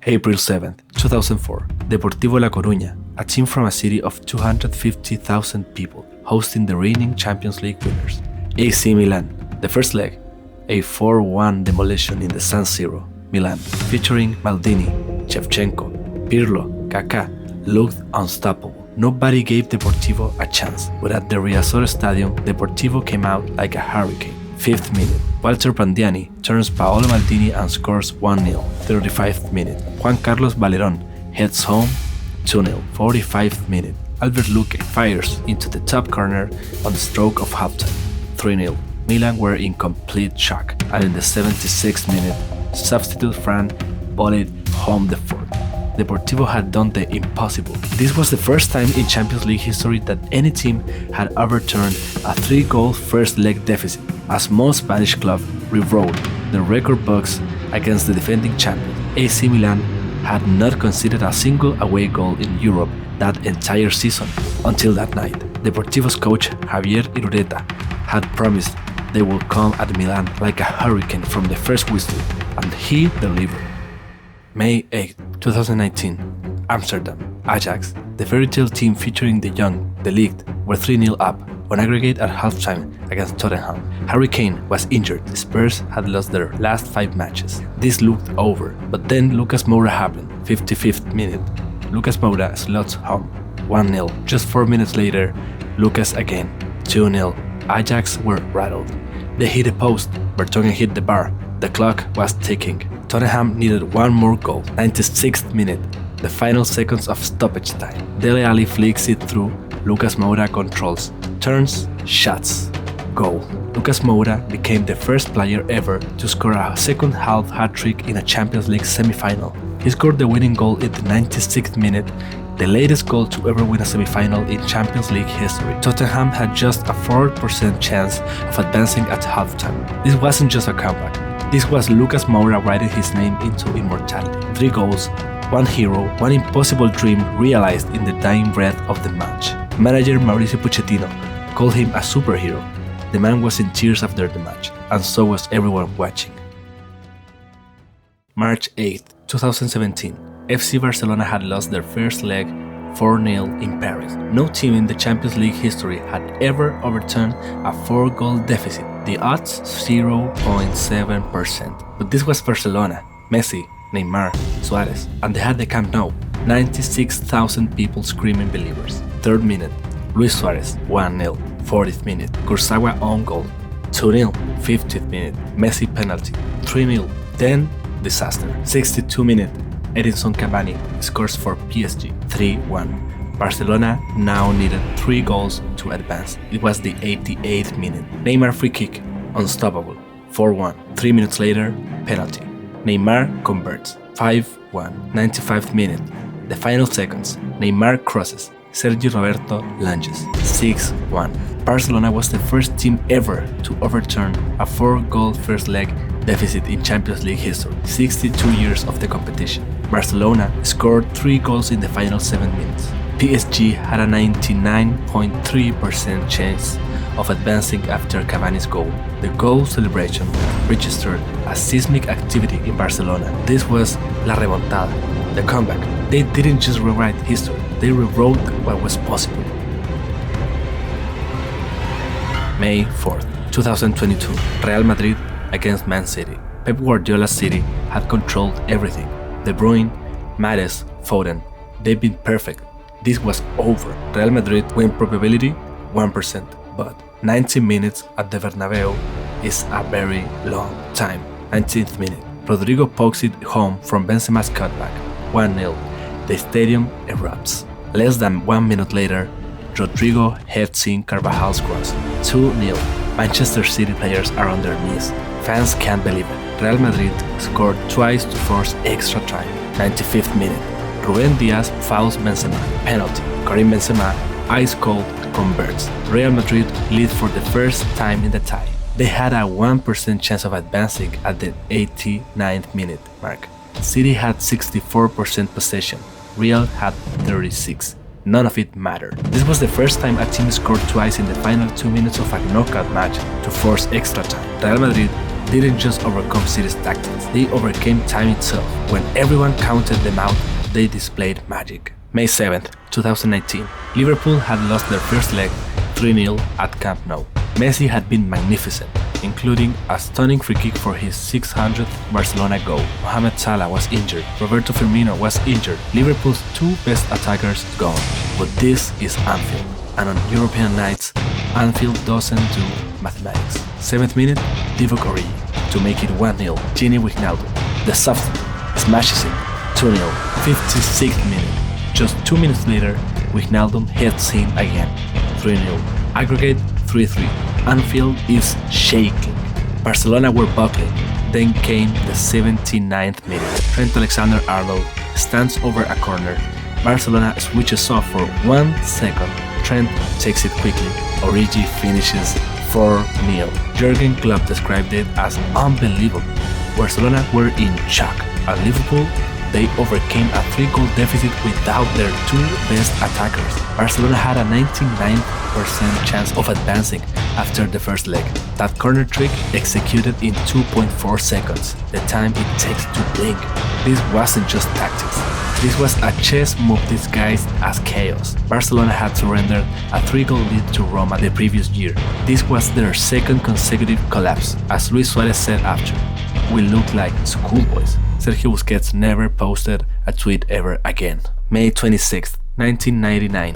April 7th, 2004, Deportivo La Coruña, a team from a city of 250,000 people, hosting the reigning Champions League winners. AC Milan, the first leg, a 4-1 demolition in the San Siro, Milan, featuring Maldini, Shevchenko, Pirlo, Kaká, looked unstoppable. Nobody gave Deportivo a chance, but at the Riazor Stadium, Deportivo came out like a hurricane. 5th minute, Walter Pandiani turns Paolo Maldini and scores 1-0. 35th minute, Juan Carlos Valerón heads home 2-0. 45th minute, Albert Luque fires into the top corner on the stroke of halftime. 3-0. Milan were in complete shock, and in the 76th minute, substitute Fran volleyed home the fourth. Deportivo had done the impossible. This was the first time in Champions League history that any team had overturned a 3-goal first leg deficit. A small Spanish club rewrote the record books against the defending champions. AC Milan had not conceded a single away goal in Europe that entire season until that night. Deportivo's coach Javier Irureta had promised they would come at Milan like a hurricane from the first whistle, and he delivered. May 8, 2019, Amsterdam, Ajax, the fairy tale team featuring the young, the league, were 3-0 up on aggregate at halftime against Tottenham. Harry Kane was injured. The Spurs had lost their last 5 matches. This looked over, but then Lucas Moura happened. 55th minute, Lucas Moura slots home 1-0. Just 4 minutes later, Lucas again 2-0. Ajax were rattled. They hit a post. Vertonghen hit the bar. The clock was ticking. Tottenham needed one more goal. 96th minute, the final seconds of stoppage time. Dele Alli flicks it through. Lucas Moura controls, turns, shots, goal. Lucas Moura became the first player ever to score a second-half hat-trick in a Champions League semi-final. He scored the winning goal in the 96th minute, the latest goal to ever win a semi-final in Champions League history. Tottenham had just a 4% chance of advancing at halftime. This wasn't just a comeback. This was Lucas Moura writing his name into immortality. 3 goals, 1 hero, one impossible dream realized in the dying breath of the match. Manager Mauricio Pochettino called him a superhero. The man was in tears after the match, and so was everyone watching. March 8, 2017, FC Barcelona had lost their first leg 4-0 in Paris. No team in the Champions League history had ever overturned a 4-goal deficit. The odds 0.7%. But this was Barcelona, Messi, Neymar, Suarez, and they had the Camp Nou, 96,000 people screaming believers. 3rd minute, Luis Suarez, 1-0. 40th minute, Kurzawa own goal, 2-0. 50th minute, Messi penalty, 3-0. Then disaster. 62 minute, Edinson Cavani scores for PSG, 3-1. Barcelona now needed 3 goals to advance. It was the 88th minute. Neymar free kick, unstoppable, 4-1. 3 minutes later, penalty. Neymar converts, 5-1. 95th minute. The final seconds, Neymar crosses. Sergio Roberto lunges, 6-1. Barcelona was the first team ever to overturn a 4-goal first leg deficit in Champions League history. 62 years of the competition. Barcelona scored 3 goals in the final 7 minutes. PSG had a 99.3% chance of advancing after Cavani's goal. The goal celebration registered a seismic activity in Barcelona. This was La Remontada, the comeback. They didn't just rewrite history, they rewrote what was possible. May 4th, 2022, Real Madrid against Man City. Pep Guardiola's City had controlled everything. De Bruyne, Mahrez, Foden, they've been perfect. This was over. Real Madrid win probability 1%, but 90 minutes at the Bernabeu is a very long time. 19th minute, Rodrigo pokes it home from Benzema's cutback, 1-0. The stadium erupts. Less than 1 minute later, Rodrigo heads in Carvajal's cross, 2-0. Manchester City players are on their knees. Fans can't believe it. Real Madrid scored twice to force extra time. 95th minute, Rubén Díaz fouls Benzema, penalty. Karim Benzema, ice cold, converts. Real Madrid lead for the first time in the tie. They had a 1% chance of advancing at the 89th minute mark. City had 64% possession. Real had 36. None of it mattered. This was the first time a team scored twice in the final 2 minutes of a knockout match to force extra time. Real Madrid didn't just overcome City's tactics, they overcame time itself. When everyone counted them out, they displayed magic. May 7th, 2019, Liverpool had lost their first leg 3-0 at Camp Nou. Messi had been magnificent, including a stunning free kick for his 600th Barcelona goal. Mohamed Salah was injured, Roberto Firmino was injured, Liverpool's two best attackers gone. But this is Anfield, and on European nights, Anfield doesn't do mathematics. 7th minute, Dep Coruña to make it 1-0. Gini Wijnaldum, the substitute, smashes it 2-0. 56th minute. Just 2 minutes later, Wijnaldum heads in again 3-0. Aggregate 3-3. Anfield is shaking. Barcelona were buckling. Then came the 79th minute. Trent Alexander-Arnold stands over a corner. Barcelona switches off for 1 second. Trent takes it quickly. Origi finishes 4-0. Jurgen Klopp described it as unbelievable. Barcelona were in shock. At Liverpool, they overcame a 3-goal deficit without their two best attackers. Barcelona had a 99% chance of advancing after the first leg. That corner trick executed in 2.4 seconds, the time it takes to blink. This wasn't just tactics. This was a chess move disguised as chaos. Barcelona had surrendered a 3-goal lead to Roma the previous year. This was their second consecutive collapse. As Luis Suarez said after, "We look like schoolboys." Sergio Busquets never posted a tweet ever again. May 26, 1999.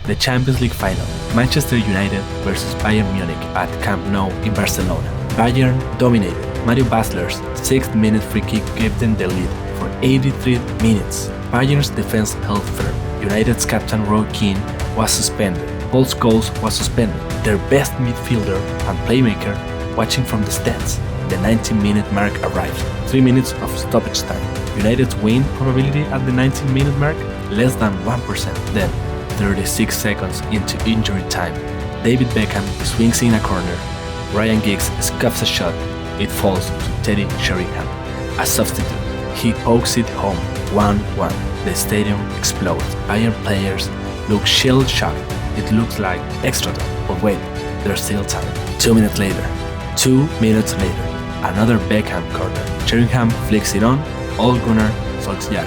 The Champions League final. Manchester United vs Bayern Munich at Camp Nou in Barcelona. Bayern dominated. Mario Basler's 6th minute free kick gave them the lead for 83 minutes. Bayern's defense held firm. United's captain Roy Keane was suspended. Paul Scholes was suspended. Their best midfielder and playmaker watching from the stands. The 90-minute mark arrived. 3 minutes of stoppage time. United's win probability at the 19-minute mark? Less than 1%. Then, 36 seconds into injury time, David Beckham swings in a corner. Ryan Giggs scuffs a shot. It falls to Teddy Sheringham. A substitute. He pokes it home. 1-1. The stadium explodes. Bayern players look shell-shocked. It looks like extra time. But wait, there's still time. 2 minutes later. 2 minutes later. Another Beckham corner. Sheringham flicks it on. Ole Gunnar Solskjaer.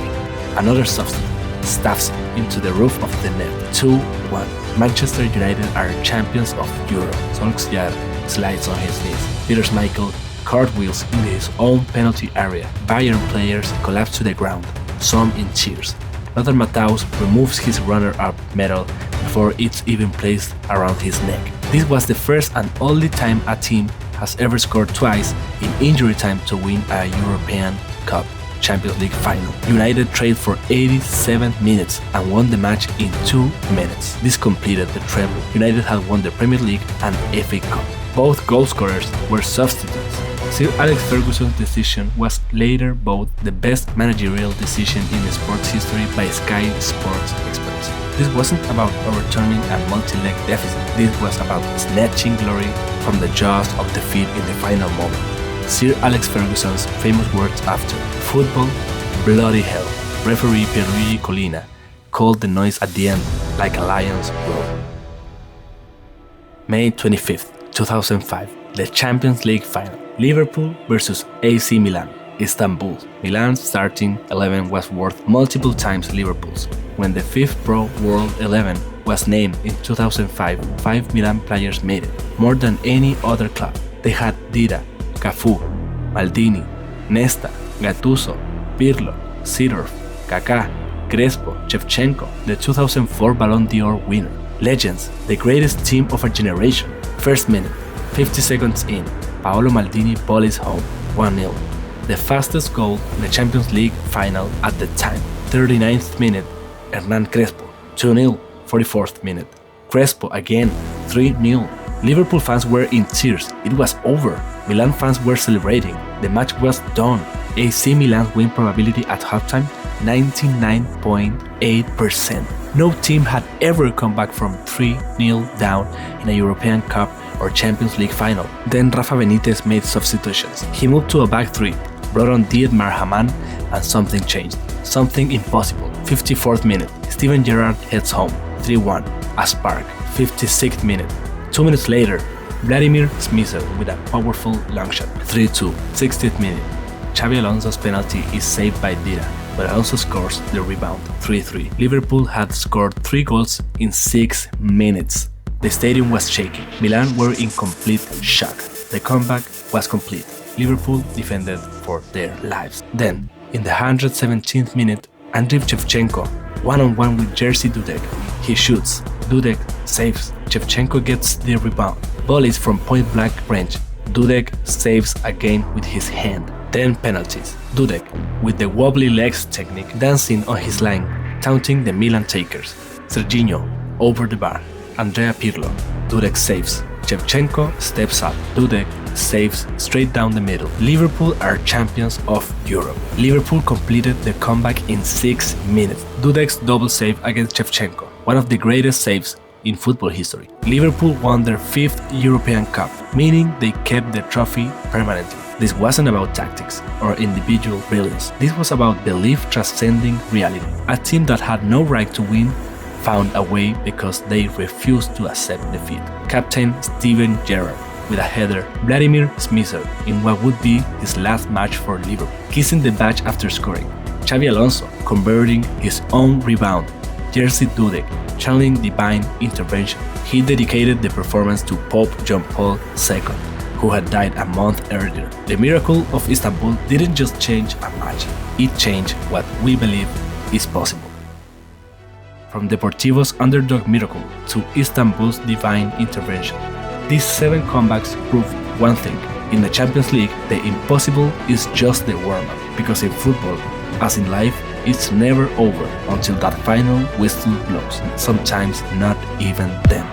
Another substitute. Staffs into the roof of the net. 2-1. Manchester United are champions of Europe. Solskjaer slides on his knees. Peter Schmeichel cartwheels in his own penalty area. Bayern players collapse to the ground, some in cheers. Lothar Matthaus removes his runner-up medal before it's even placed around his neck. This was the first and only time a team has ever scored twice in injury time to win a European Cup Champions League final. United trailed for 87 minutes and won the match in 2 minutes. This completed the treble. United had won the Premier League and FA Cup. Both goal scorers were substitutes. Sir Alex Ferguson's decision was later voted the best managerial decision in the sports history by Sky Sports experts. This wasn't about overturning a multi-leg deficit. This was about snatching glory from the jaws of defeat in the final moment. Sir Alex Ferguson's famous words after: "Football, bloody hell." Referee Pierluigi Collina called the noise at the end like a lion's roar. May 25th, 2005. The Champions League final. Liverpool vs AC Milan. Istanbul. Milan's starting 11 was worth multiple times Liverpool's. When the FIF Pro World 11 was named in 2005, 5 Milan players made it, more than any other club. They had Dida, Cafu, Maldini, Nesta, Gattuso, Pirlo, Seedorf, Kaká, Crespo, Shevchenko, the 2004 Ballon d'Or winner. Legends, the greatest team of a generation. First minute, 50 seconds in, Paolo Maldini volleys home, 1-0. The fastest goal in the Champions League final at the time. 39th minute, Hernan Crespo, 2-0. 44th minute, Crespo again, 3-0. Liverpool fans were in tears. It was over. Milan fans were celebrating. The match was done. AC Milan's win probability at halftime, 99.8%. No team had ever come back from 3-0 down in a European Cup or Champions League final. Then Rafa Benitez made substitutions. He moved to a back three, brought on Dietmar Hamann, and something changed. Something impossible. 54th minute, Steven Gerrard heads home, 3-1. A spark. 56th minute. 2 minutes later, Vladimir Smisser with a powerful long shot. 3-2, 60th minute. Xabi Alonso's penalty is saved by Dida, but Alonso scores the rebound. 3-3. Liverpool had scored 3 goals in 6 minutes. The stadium was shaking. Milan were in complete shock. The comeback was complete. Liverpool defended for their lives. Then, in the 117th minute, Andriy Shevchenko, one-on-one with Jerzy Dudek. He shoots. Dudek saves. Shevchenko gets the rebound. Ball is from point-blank range. Dudek saves again with his hand. 10 penalties. Dudek, with the wobbly legs technique, dancing on his line, taunting the Milan takers. Serginho, over the bar. Andrea Pirlo. Dudek saves. Shevchenko steps up. Dudek saves straight down the middle. Liverpool are champions of Europe. Liverpool completed the comeback in 6 minutes. Dudek's double save against Shevchenko, one of the greatest saves in football history. Liverpool won their 5th European Cup, meaning they kept the trophy permanently. This wasn't about tactics or individual brilliance. This was about belief transcending reality. A team that had no right to win found a way because they refused to accept defeat. Captain Steven Gerrard with a header, Vladimir Smisser in what would be his last match for Liverpool, kissing the badge after scoring. Xabi Alonso converting his own rebound. Jerzy Dudek channeling divine intervention. He dedicated the performance to Pope John Paul II, who had died a month earlier. The miracle of Istanbul didn't just change a match, it changed what we believe is possible. From Deportivo's underdog miracle to Istanbul's divine intervention, these 7 comebacks prove one thing: in the Champions League, the impossible is just the warm-up, because in football, as in life, it's never over until that final whistle blows, sometimes not even then.